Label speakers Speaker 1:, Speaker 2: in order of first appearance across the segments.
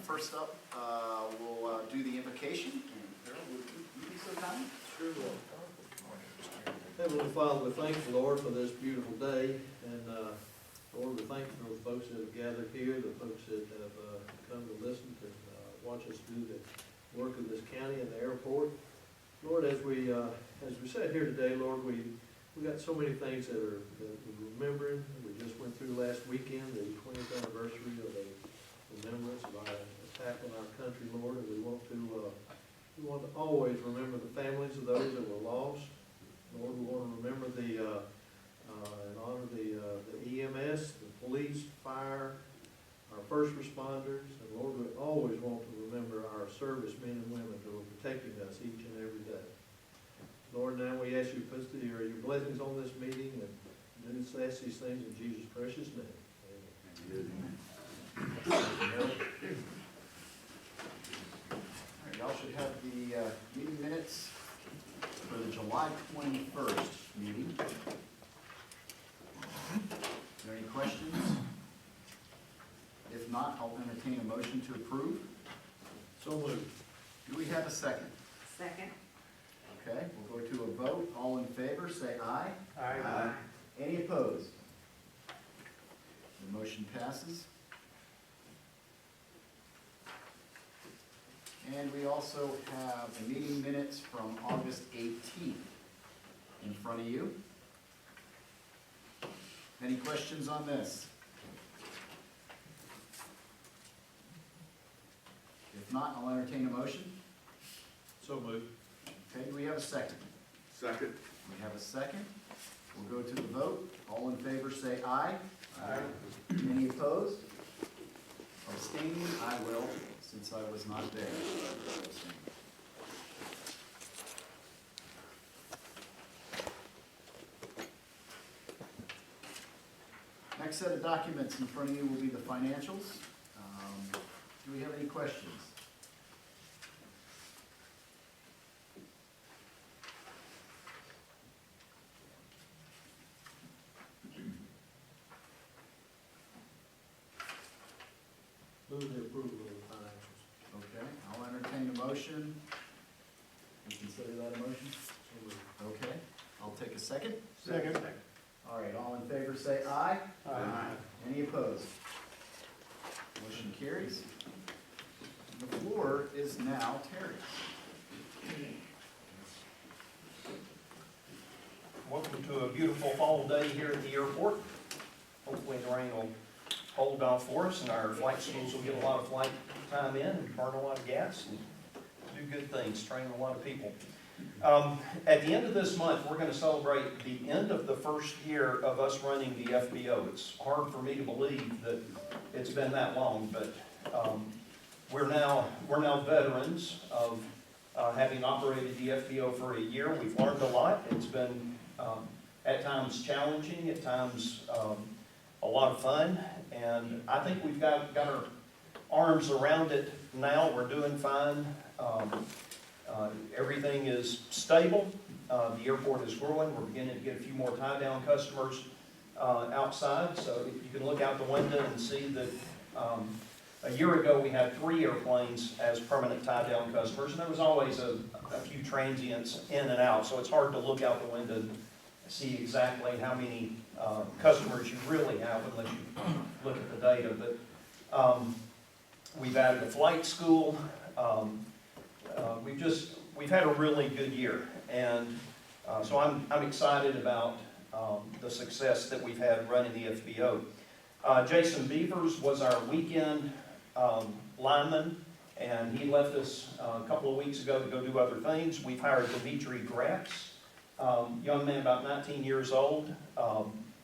Speaker 1: First up, we'll do the invocation. And Harold, would you be so kind?
Speaker 2: Sure will. Heavenly Father, we thank you, Lord, for this beautiful day. And Lord, we thank you for the folks that have gathered here, the folks that have come to listen to watch us do the work of this county and the airport. Lord, as we sat here today, Lord, we got so many things that we're remembering. We just went through last weekend, the 20th anniversary of the remembrance of our attack on our country, Lord, and we want to always remember the families of those that were lost. Lord, we want to remember and honor the EMS, the police, fire, our first responders, and Lord, we always want to remember our servicemen and women who are protecting us each and every day. Lord, now we ask you to put your blessings on this meeting, and do ask these things in Jesus' precious name. Amen.
Speaker 1: All right, y'all should have the meeting minutes for the July 21st meeting. Are there any questions? If not, I'll entertain a motion to approve.
Speaker 2: So moved.
Speaker 1: Do we have a second?
Speaker 3: Second.
Speaker 1: Okay, we'll go to a vote. All in favor, say aye.
Speaker 2: Aye.
Speaker 1: Any opposed? The motion passes. And we also have the meeting minutes from August 18th in front of you. Any questions on this? If not, I'll entertain a motion.
Speaker 2: So moved.
Speaker 1: Okay, do we have a second?
Speaker 4: Second.
Speaker 1: We have a second. We'll go to the vote. All in favor say aye.
Speaker 2: Aye.
Speaker 1: Any opposed? Abstaining? I will, since I was not there. Next set of documents in front of you will be the financials. Do we have any questions?
Speaker 2: Move the approval of the financials.
Speaker 1: Okay, I'll entertain a motion. You consider that a motion?
Speaker 2: So moved.
Speaker 1: Okay, I'll take a second.
Speaker 2: Second.
Speaker 1: All right, all in favor say aye.
Speaker 2: Aye.
Speaker 1: Any opposed? Motion carries. The floor is now Terry's.
Speaker 5: Welcome to a beautiful fall day here at the airport. Hopefully the rain will hold off for us and our flight schools will get a lot of flight time in and burn a lot of gas and do good things, train a lot of people. At the end of this month, we're going to celebrate the end of the first year of us running the FBO. It's hard for me to believe that it's been that long, but we're now veterans of having operated the FBO for a year. We've learned a lot. It's been at times challenging, at times a lot of fun, and I think we've got our arms around it now. We're doing fine. Everything is stable. The airport is growing. We're beginning to get a few more tie-down customers outside. So if you can look out the window and see that a year ago we had 3 airplanes as permanent tie-down customers, and there was always a few transients in and out. So it's hard to look out the window and see exactly how many customers you really have unless you look at the data. But we've added a flight school. We've had a really good year, and so I'm excited about the success that we've had running the FBO. Jason Beavers was our weekend lineman, and he left us a couple of weeks ago to go do other things. We've hired Dimitri Gratz, young man about 19 years old,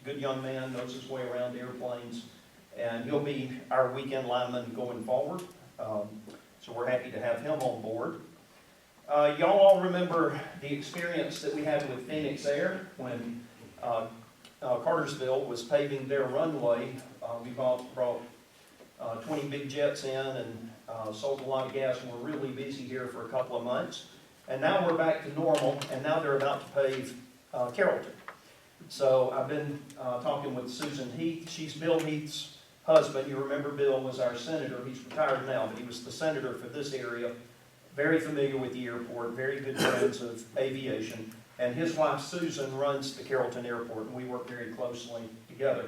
Speaker 5: good young man, knows his way around airplanes, and he'll be our weekend lineman going forward. So we're happy to have him on board. Y'all all remember the experience that we had with Phoenix Air when Cartersville was paving their runway. We brought 20 big jets in and sold a lot of gas, and we're really busy here for a couple of months. And now we're back to normal, and now they're about to pave Carrollton. So I've been talking with Susan Heath. She's Bill Heath's husband. You remember Bill was our senator. He's retired now, but he was the senator for this area. Very familiar with the airport, very good friends of aviation. And his wife Susan runs the Carrollton Airport, and we work very closely together.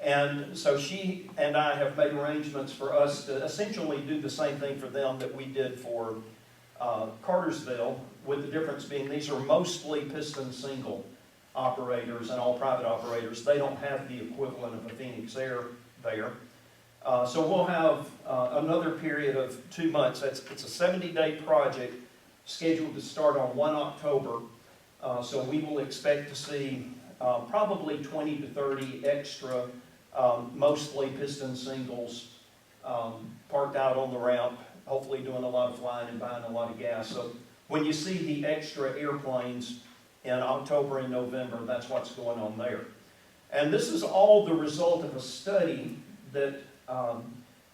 Speaker 5: And so she and I have made arrangements for us to essentially do the same thing for them that we did for Cartersville, with the difference being these are mostly piston single operators and all private operators. They don't have the equivalent of a Phoenix Air there. So we'll have another period of 2 months. It's a 70-day project scheduled to start on 1 October. So we will expect to see probably 20 to 30 extra, mostly piston singles, parked out on the ramp, hopefully doing a lot of flying and buying a lot of gas. So when you see the extra airplanes in October and November, that's what's going on there. And this is all the result of a study that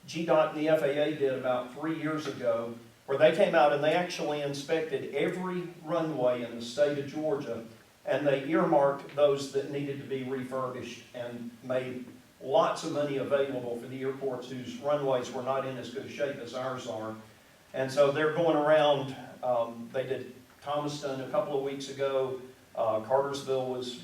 Speaker 5: GDOT and the FAA did about 3 years ago, where they came out and they actually inspected every runway in the state of Georgia, and they earmarked those that needed to be refurbished and made lots of money available for the airports whose runways were not in as good a shape as ours are. And so they're going around, they did Thomaston a couple of weeks ago, Cartersville was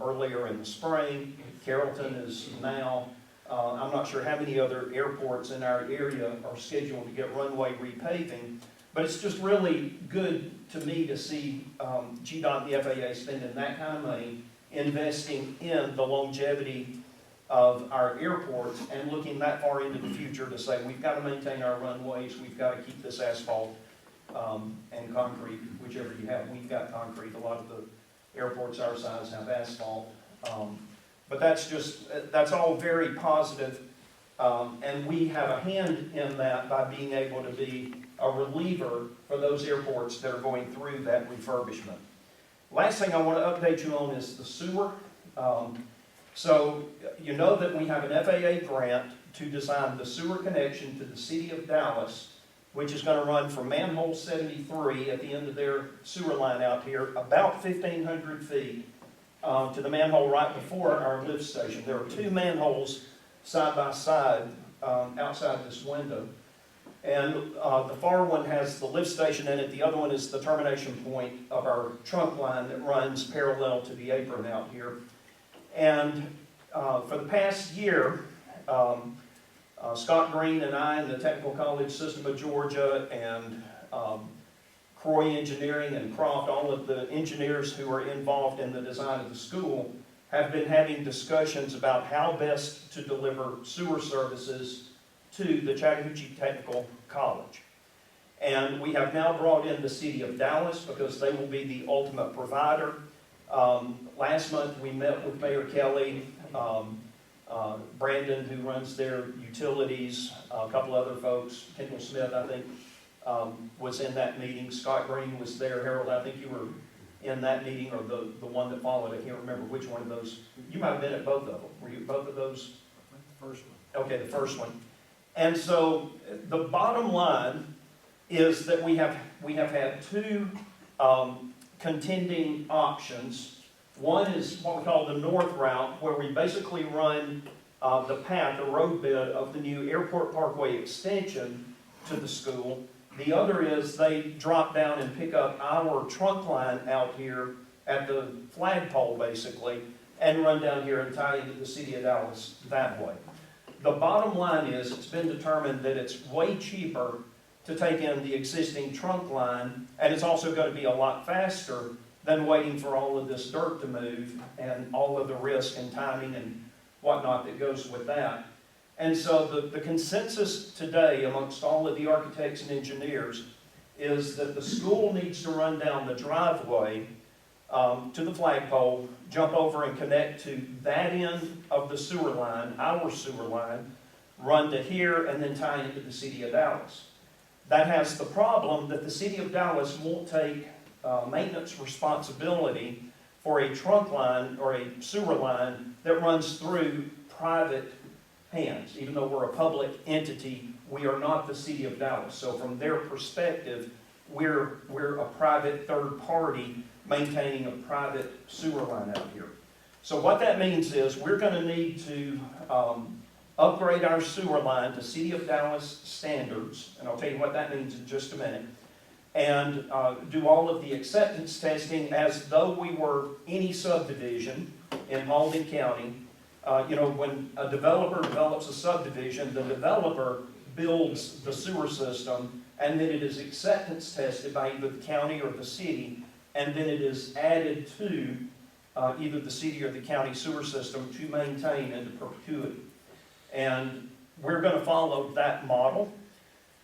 Speaker 5: earlier in the spring, Carrollton is now. I'm not sure how many other airports in our area are scheduled to get runway repaving, but it's just really good to me to see GDOT and the FAA spending that kind of money investing in the longevity of our airports and looking that far into the future to say we've got to maintain our runways, we've got to keep this asphalt and concrete, whichever you have. We've got concrete. A lot of the airports our size have asphalt. But that's all very positive, and we have a hand in that by being able to be a reliever for those airports that are going through that refurbishment. Last thing I want to update you on is the sewer. So you know that we have an FAA grant to design the sewer connection to the city of Dallas, which is going to run from manhole 73 at the end of their sewer line out here, about 1,500 feet. To the manhole right before our lift station. There are 2 manholes side by side outside this window. And the far one has the lift station in it. The other one is the termination point of our trunk line that runs parallel to the apron out here. And for the past year, Scott Green and I and the Technical College System of Georgia and Croy Engineering and Croft, all of the engineers who are involved in the design of the school, have been having discussions about how best to deliver sewer services to the Chattahoochee Technical College. And we have now brought in the city of Dallas because they will be the ultimate provider. Last month we met with Mayor Kelly, Brandon, who runs their utilities, a couple other folks, Kendall Smith, I think, was in that meeting. Scott Green was there. Harold, I think you were in that meeting, or the one that followed. I can't remember which one of those. You might have been at both of them. Were you at both of those?
Speaker 2: First one.
Speaker 5: Okay, the first one. And so the bottom line is that we have had 2 contending options. One is what we call the north route, where we basically run the path, the road bed of the new Airport Parkway extension to the school. The other is they drop down and pick up our trunk line out here at the flagpole, basically, and run down here and tie into the city of Dallas that way. The bottom line is it's been determined that it's way cheaper to take in the existing trunk line, and it's also going to be a lot faster than waiting for all of this dirt to move and all of the risk and timing and whatnot that goes with that. And so the consensus today amongst all of the architects and engineers is that the school needs to run down the driveway to the flagpole, jump over and connect to that end of the sewer line, our sewer line, run to here, and then tie into the city of Dallas. That has the problem that the city of Dallas won't take maintenance responsibility for a trunk line or a sewer line that runs through private hands. Even though we're a public entity, we are not the city of Dallas. So from their perspective, we're a private third party maintaining a private sewer line out here. So what that means is we're going to need to upgrade our sewer line to City of Dallas standards, and I'll tell you what that means in just a minute, and do all of the acceptance testing as though we were any subdivision in Mauldin County. When a developer develops a subdivision, the developer builds the sewer system, and then it is acceptance tested by either the county or the city, and then it is added to either the city or the county sewer system to maintain into perpetuity. And we're going to follow that model.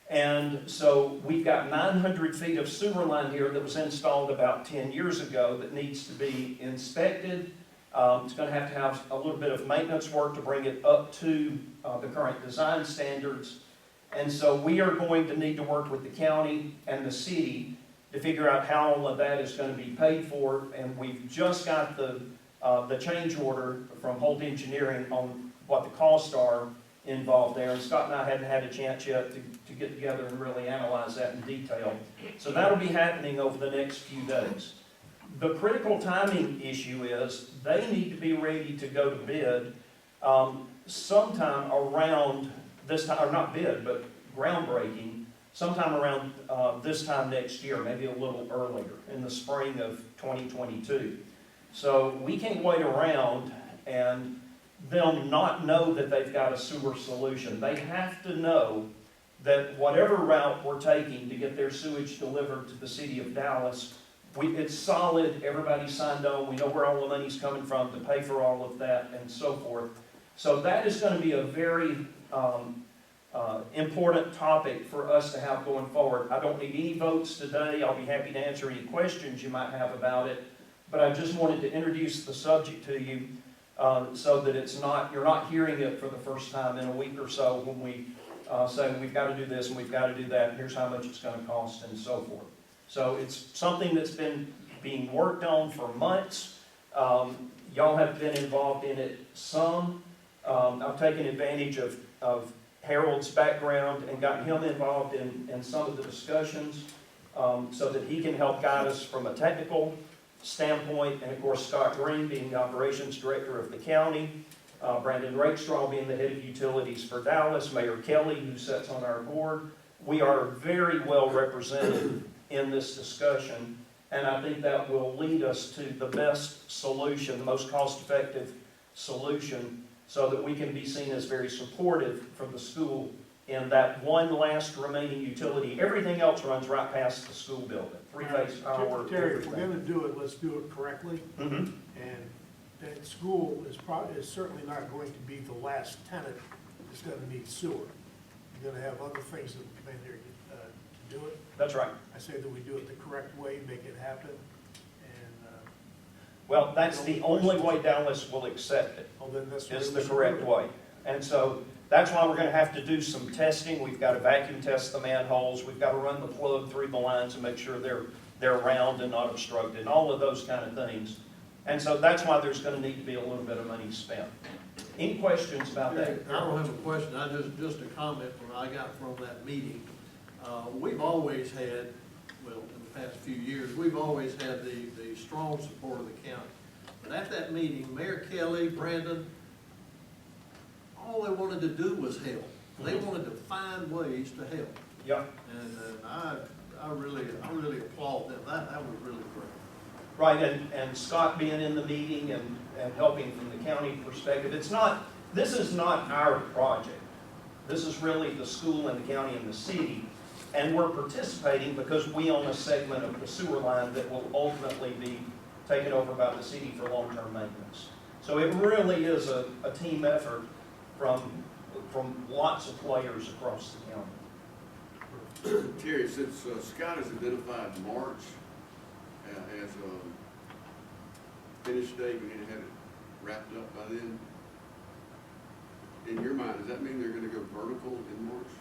Speaker 5: And so we've got 900 feet of sewer line here that was installed about 10 years ago that needs to be inspected. It's going to have a little bit of maintenance work to bring it up to the current design standards. And so we are going to need to work with the county and the city to figure out how all of that is going to be paid for. And we've just got the change order from Holt Engineering on what the costs are involved there. And Scott and I hadn't had a chance yet to get together and really analyze that in detail. So that'll be happening over the next few days. The critical timing issue is they need to be ready to go to bid sometime around this time, or not bid, but groundbreaking, sometime around this time next year, maybe a little earlier, in the spring of 2022. So we can't wait around and them not know that they've got a sewer solution. They have to know that whatever route we're taking to get their sewage delivered to the City of Dallas, it's solid, everybody's signed on, we know where all the money's coming from to pay for all of that and so forth. So that is going to be a very important topic for us to have going forward. I don't need any votes today. I'll be happy to answer any questions you might have about it. But I just wanted to introduce the subject to you so that you're not hearing it for the first time in a week or so when we say we've got to do this and we've got to do that and here's how much it's going to cost and so forth. So it's something that's been being worked on for months. Y'all have been involved in it some. I've taken advantage of Harold's background and gotten him involved in some of the discussions so that he can help guide us from a technical standpoint. And of course, Scott Green being the operations director of the county, Brandon Rakestraw being the head of utilities for Dallas, Mayor Kelly, who sits on our board. We are very well represented in this discussion, and I think that will lead us to the best solution, the most cost-effective solution, so that we can be seen as very supportive for the school in that one last remaining utility. Everything else runs right past the school building. Three-phase power.
Speaker 3: Terry, if we're going to do it, let's do it correctly.
Speaker 5: Mm-hmm.
Speaker 3: And that school is certainly not going to be the last tenant that's going to need sewer. You're going to have other things that come in there to do it.
Speaker 5: That's right.
Speaker 3: I say that we do it the correct way, make it happen. And
Speaker 5: Well, that's the only way Dallas will accept it,
Speaker 3: then that's
Speaker 5: is the correct way. And so that's why we're going to have to do some testing. We've got to vacuum test the manholes. We've got to run the plug through the lines and make sure they're round and not obstructed, and all of those kind of things. And so that's why there's going to need to be a little bit of money spent. Any questions about that?
Speaker 2: I don't have a question, just a comment from I got from that meeting. We've always had, well, in the past few years, we've always had the strong support of the county. But at that meeting, Mayor Kelly, Brandon, all they wanted to do was help. They wanted to find ways to help.
Speaker 5: Yeah.
Speaker 2: And I really applaud them. That was really great.
Speaker 5: Right, and Scott being in the meeting and helping from the county perspective. This is not our project. This is really the school and the county and the city. And we're participating because we own a segment of the sewer line that will ultimately be taken over by the city for long-term maintenance. So it really is a team effort from lots of players across the county.
Speaker 4: Terry, since Scott has identified March as a finish date, we need to have it wrapped up by then. In your mind, does that mean they're going to go vertical in March?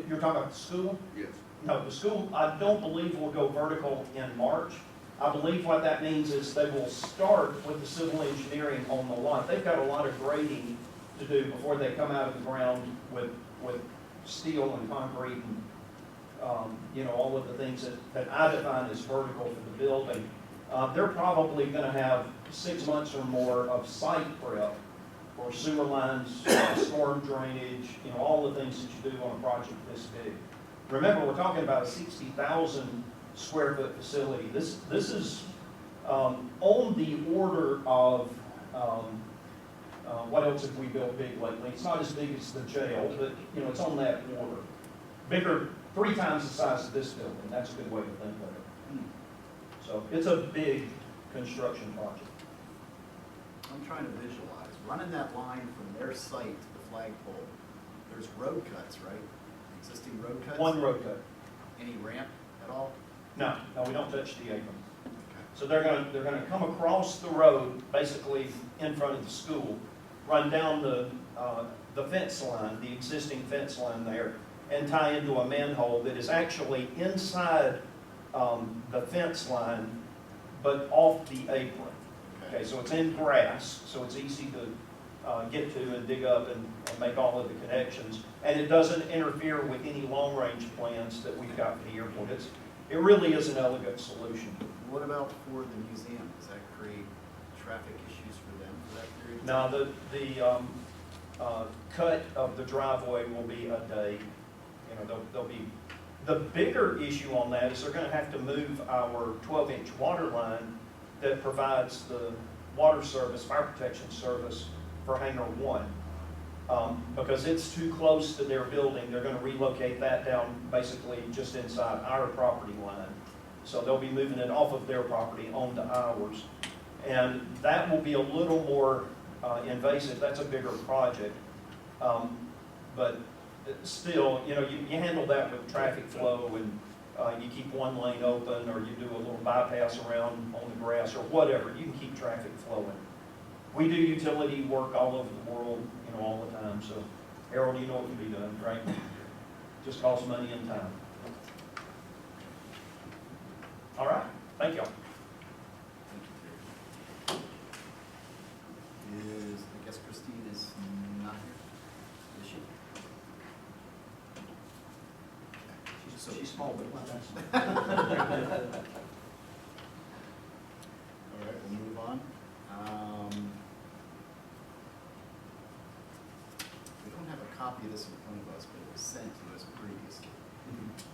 Speaker 5: You're talking about the school?
Speaker 4: Yes.
Speaker 5: No, the school, I don't believe will go vertical in March. I believe what that means is they will start with the civil engineering on the lot. They've got a lot of grading to do before they come out of the ground with steel and concrete and all of the things that I define as vertical for the building. They're probably going to have 6 months or more of site prep or sewer lines, storm drainage, you know, all the things that you do on a project this big. Remember, we're talking about a 60,000 square foot facility. This is on the order of, what else have we built big lately? It's not as big as the jail, but, you know, it's on that order. Bigger, 3 times the size of this building. That's a good way to think of it. So it's a big construction project.
Speaker 1: I'm trying to visualize, running that line from their site to the flagpole, there's road cuts, right? Existing road cuts?
Speaker 5: One road cut.
Speaker 1: Any ramp at all?
Speaker 5: No, we don't touch the apron.
Speaker 1: Okay.
Speaker 5: So they're gonna come across the road, basically in front of the school, run down the fence line, the existing fence line there, and tie into a manhole that is actually inside the fence line, but off the apron. Okay, so it's in grass, so it's easy to get to and dig up and make all of the connections. And it doesn't interfere with any long-range plans that we've got for the airport. It really is an elegant solution.
Speaker 1: What about for the museum? Does that create traffic issues for them for that period? of
Speaker 5: Now,
Speaker 1: time?
Speaker 5: the cut of the driveway will be a day. You know, they'll be, the bigger issue on that is they're gonna have to move our 12-inch water line that provides the water service, fire protection service for Hangar 1. Because it's too close to their building, they're gonna relocate that down basically just inside our property line. So they'll be moving it off of their property onto ours. And that will be a little more invasive, that's a bigger project. But still, you know, you handle that with traffic flow and you keep one lane open, or you do a little bypass around on the grass or whatever, you can keep traffic flowing. We do utility work all over the world, you know, all the time, so Harold, you know what can be done, right? Just costs money and time. All right, thank y'all.
Speaker 1: I guess Christine is not here, is she?
Speaker 5: She's small, but not
Speaker 1: All right, we'll move on. We don't have a copy of this in front of us, but it was sent to us previously.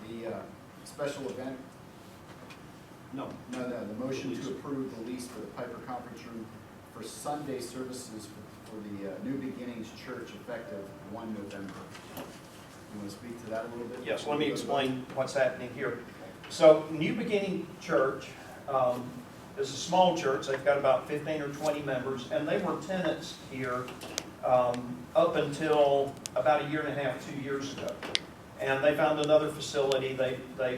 Speaker 1: The special event, no, the motion to approve the lease for the Piper Conference Room for Sunday services for the New Beginnings Church effective 1 November. You want to speak to that a little bit?
Speaker 5: Yes, let me explain what's happening here. So New Beginning Church is a small church. They've got about 15 or 20 members, and they were tenants here up until about 1.5 years, 2 years ago. And they found another facility. They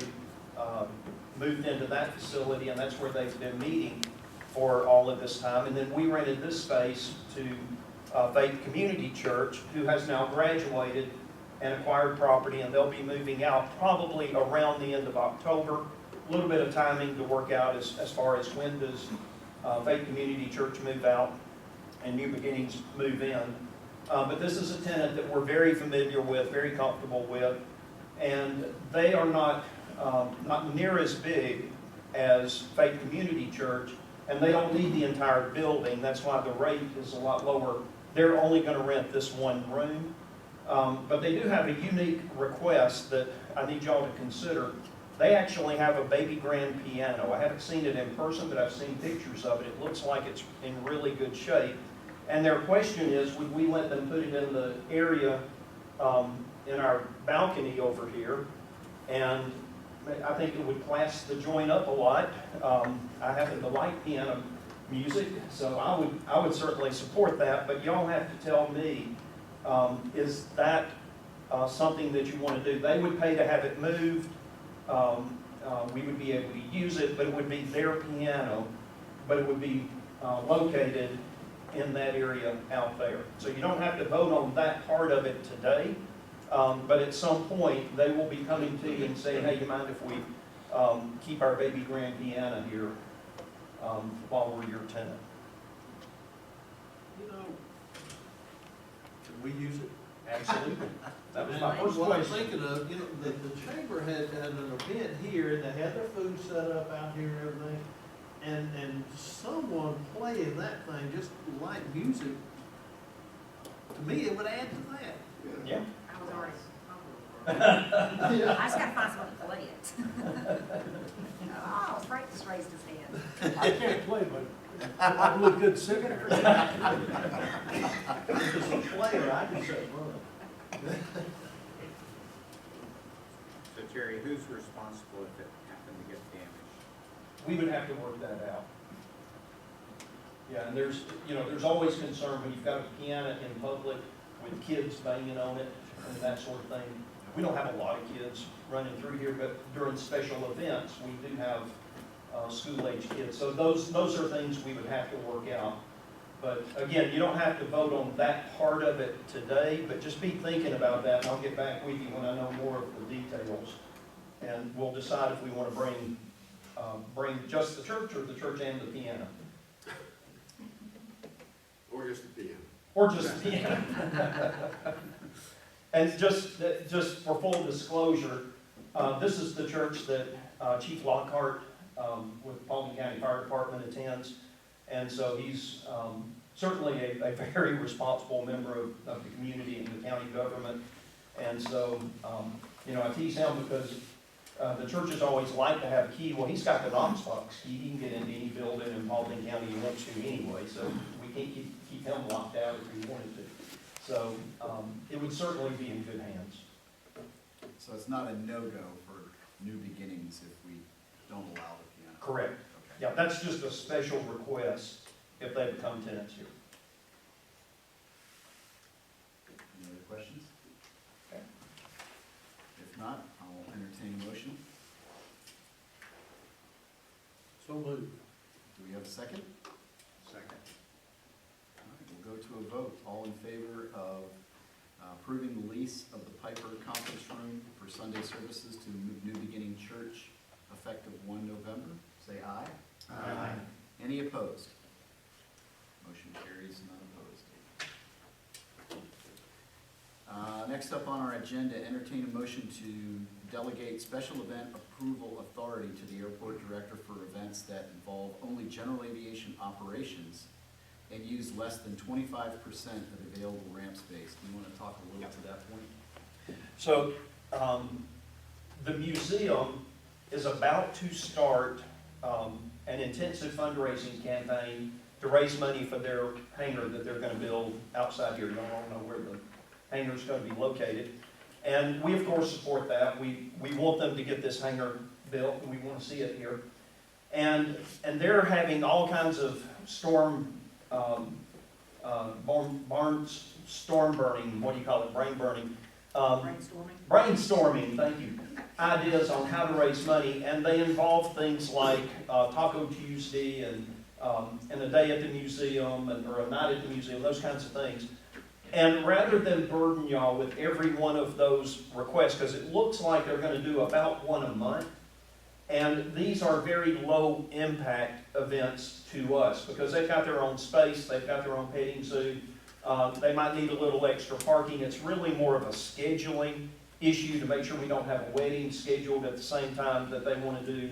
Speaker 5: moved into that facility, and that's where they've been meeting for all of this time. And then we rented this space to Faith Community Church, who has now graduated and acquired property, and they'll be moving out probably around the end of October. A little bit of timing to work out as far as when does Faith Community Church move out and New Beginnings move in. But this is a tenant that we're very familiar with, very comfortable with, and they are not near as big as Faith Community Church, and they don't need the entire building. That's why the rate is a lot lower. They're only going to rent this one room. But they do have a unique request that I need y'all to consider. They actually have a baby grand piano. I haven't seen it in person, but I've seen pictures of it. It looks like it's in really good shape. And their question is, would we let them put it in the area in our balcony over here? And I think it would class the joint up a lot. I happen to like piano music, so I would certainly support that, but y'all have to tell me, is that something that you want to do? They would pay to have it moved. We would be able to use it, but it would be their piano, but it would be located in that area out there. So you don't have to vote on that part of it today, but at some point, they will be coming to you and saying, hey, you mind if we keep our baby grand piano here while we're your tenant?
Speaker 2: You know, can we use it?
Speaker 5: Absolutely. That was my
Speaker 2: And
Speaker 5: first
Speaker 2: what I'm
Speaker 5: question.
Speaker 2: thinking of, you know, the chamber had an event here, and they had their food set up out here and everything, and someone playing that thing, just light music, To me, it would add to that.
Speaker 5: Yeah.
Speaker 6: I was already. I just gotta find someone to play it. Oh, Frank just raised his hand.
Speaker 3: I can't play, but I look good sitting there.
Speaker 2: As a player, I can set run.
Speaker 7: So Terry, who's responsible if it happened to get damaged?
Speaker 5: We would have to work that out. Yeah, and there's, you know, there's always concern when you've got a piano in public with kids banging on it and that sort of thing. We don't have a lot of kids running through here, but during special events, we do have school-age kids. So those are things we would have to work out. But again, you don't have to vote on that part of it today, but just be thinking about that, and I'll get back with you when I know more of the details. And we'll decide if we want to bring just the church or the church and the piano.
Speaker 4: Or just the piano.
Speaker 5: Or just the piano. And just for full disclosure, this is the church that Chief Lockhart with Paulding County Fire Department attends. And so he's certainly a very responsible member of the community and the county government. And so, you know, I tease him because the churches always like to have a key. Well, he's got the Knox box key. He can get into any building in Paulding County he wants to anyway. So we can't keep him locked out if we wanted to. So it would certainly be in good hands.
Speaker 1: So it's not a no-go for new beginnings if we don't allow the piano?
Speaker 5: Correct.
Speaker 1: Okay.
Speaker 5: Yeah, that's just a special request if they become tenants here.
Speaker 1: Any other questions?
Speaker 5: Okay.
Speaker 1: If not, I'll entertain a motion.
Speaker 2: So moved.
Speaker 1: Do we have a second?
Speaker 7: Second.
Speaker 1: All right, we'll go to a vote. All in favor of approving the lease of the Piper Conference Room for Sunday services to New Beginning Church effective 1 November, say aye.
Speaker 7: Aye.
Speaker 1: Any opposed? Motion carries, none opposed. Next up on our agenda, entertain a motion to delegate special event approval authority to the airport director for events that involve only general aviation operations and use less than 25% of available ramp space. Do you want to talk a little to that point?
Speaker 5: So the museum is about to start an intensive fundraising campaign to raise money for their hangar that they're going to build outside here. You don't know where the hangar is going to be located. And we, of course, support that. We want them to get this hangar built, and we want to see it here. And they're having all kinds of storm burning, what do you call it, brain burning?
Speaker 6: Brainstorming.
Speaker 5: Brainstorming, thank you. Ideas on how to raise money, and they involve things like Taco Tuesday and a day at the museum or a night at the museum, those kinds of things. And rather than burden y'all with every one of those requests, because it looks like they're going to do about one a month, and these are very low impact events to us because they've got their own space, they've got their own petting zoo, they might need a little extra parking. It's really more of a scheduling issue to make sure we don't have a wedding scheduled at the same time that they want to do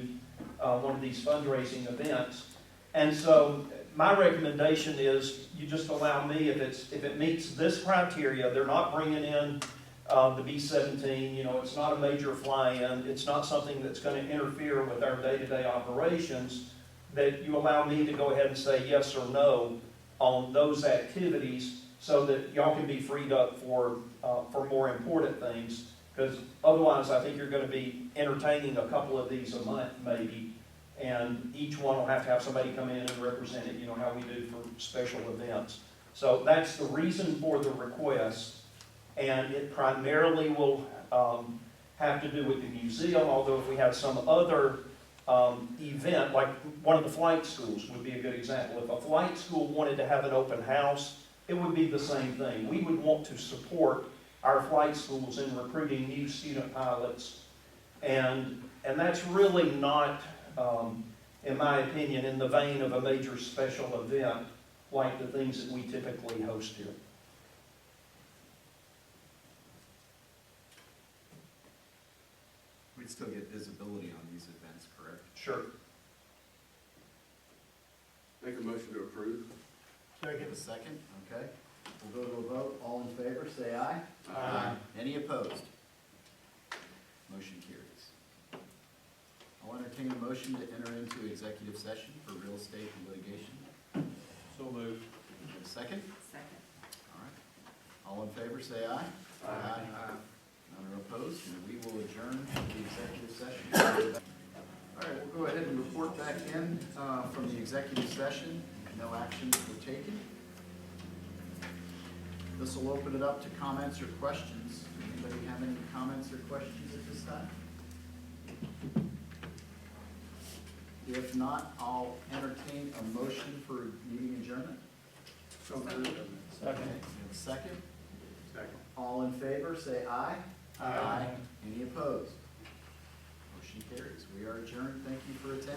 Speaker 5: one of these fundraising events. And so my recommendation is you just allow me, if it meets this criteria, they're not bringing in the B-17, you know, it's not a major fly-in, it's not something that's going to interfere with our day-to-day operations, that you allow me to go ahead and say yes or no on those activities so that y'all can be freed up for more important things. Because otherwise, I think you're going to be entertaining a couple of these a month, maybe, and each one will have to have somebody come in and represent it, you know, how we do for special events. So that's the reason for the request, and it primarily will have to do with the museum, although if we have some other event, like one of the flight schools would be a good example. If a flight school wanted to have an open house, it would be the same thing. We would want to support our flight schools in recruiting new student pilots, and that's really not, in my opinion, in the vein of a major special event like the things that we typically host here.
Speaker 1: We'd still get visibility on these events, correct?
Speaker 5: Sure.
Speaker 4: Make a motion to approve.
Speaker 1: Give
Speaker 3: Second.
Speaker 1: a second, okay. We'll go to a vote. All in favor, say aye.
Speaker 4: Aye.
Speaker 1: Any opposed? Motion carries. I'll entertain a motion to enter into executive session for real estate and litigation.
Speaker 2: So moved.
Speaker 1: A second?
Speaker 6: Second.
Speaker 1: All right. All in favor, say aye.
Speaker 4: Aye.
Speaker 1: None are opposed, and we will adjourn the executive session. All right, we'll go ahead and report back in from the executive session. No actions were taken. This will open it up to comments or questions. Anybody have any comments or questions at this time? If not, I'll entertain a motion for meeting adjournment.
Speaker 7: So moved.
Speaker 1: Okay, we have a second.
Speaker 7: Second.
Speaker 1: All in favor, say aye.
Speaker 3: Aye.
Speaker 1: Any opposed? Motion carries. We are adjourned. Thank you for attending.